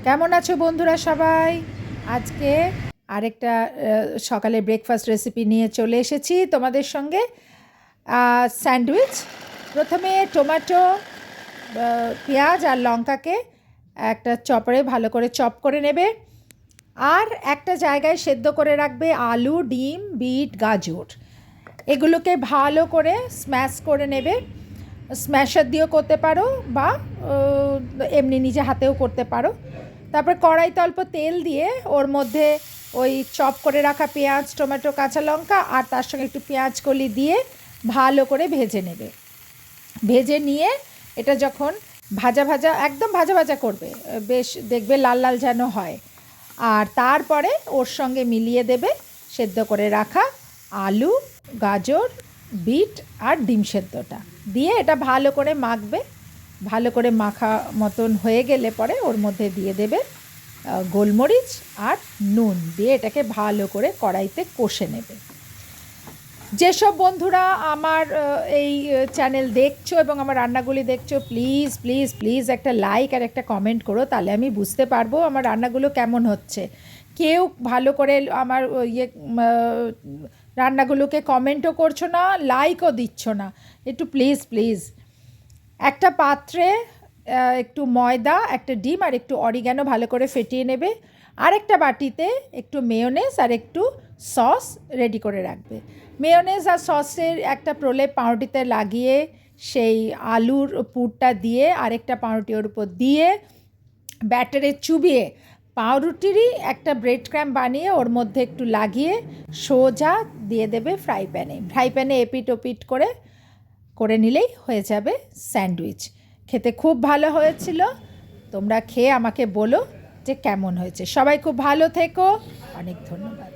কেমন আছো বন্ধুরা সবাই? আজকে আরেকটা সকালে ব্রেকফাস্ট রেসিপি নিয়ে চলে এসেছি তোমাদের সঙ্গে। স্যান্ডউইচ। প্রথমে টমেটো, পেঁয়াজ আর লঙ্কাকে একটা চপারে ভালো করে চপ করে নেবে, আর একটা জায়গায় সেদ্ধ করে রাখবে আলু, ডিম, বিট, গাজর। এগুলোকে ভালো করে স্ম্যাশ করে নেবে। স্ম্যাশার দিয়েও করতে পারো বা এমনি নিজে হাতেও করতে পারো। তারপর কড়াইতে অল্প তেল দিয়ে ওর মধ্যে ওই চপ করে রাখা পেঁয়াজ, টমেটো, কাঁচা লঙ্কা আর তার সঙ্গে একটু পেঁয়াজ কলি দিয়ে ভালো করে ভেজে নেবে। ভেজে নিয়ে এটা যখন ভাজা ভাজা, একদম ভাজা ভাজা করবে, বেশ দেখবে লাল লাল যেন হয়। আর তারপরে ওর সঙ্গে মিলিয়ে দেবে সেদ্ধ করে রাখা আলু, গাজর, বিট আর ডিম সেদ্ধটা দিয়ে এটা ভালো করে মাখবে। ভালো করে মাখা মতন হয়ে গেলে পরে ওর মধ্যে দিয়ে দেবে গোলমরিচ আর নুন দিয়ে এটাকে ভালো করে কড়াইতে কষে নেবে। যেসব বন্ধুরা আমার এই চ্যানেল দেখছো এবং আমার রান্নাগুলি দেখছো, প্লিজ প্লিজ প্লিজ একটা লাইক আর একটা কমেন্ট করো, তাহলে আমি বুঝতে পারবো আমার রান্নাগুলো কেমন হচ্ছে। কেউ ভালো করে আমার রান্নাগুলোকে কমেন্টও করছো না, লাইকও দিচ্ছ না। একটু প্লিজ প্লিজ একটা পাত্রে একটু ময়দা, একটা ডিম আর একটু অরিগ্যানো ভালো করে ফেটিয়ে নেবে। আরেকটা বাটিতে একটু মেয়োনেজ আর একটু সস রেডি করে রাখবে। মেয়োনেজ আর সসের একটা প্রলেপ পাউরুটিতে লাগিয়ে সেই আলুর পুরটা দিয়ে আরেকটা পাউরুটি ওর উপর দিয়ে ব্যাটারে চুবিয়ে পাউরুটিরই একটা ব্রেড ক্র্যাম্ব বানিয়ে ওর মধ্যে একটু লাগিয়ে সোজা দিয়ে দেবে ফ্রাই প্যানে। ফ্রাই প্যানে এপিট ওপিট করে নিলেই হয়ে যাবে স্যান্ডউইচ। খেতে খুব ভালো হয়েছিল। তোমরা খেয়ে আমাকে বলো যে কেমন হয়েছে। সবাই খুব ভালো থেকো। অনেক ধন্যবাদ।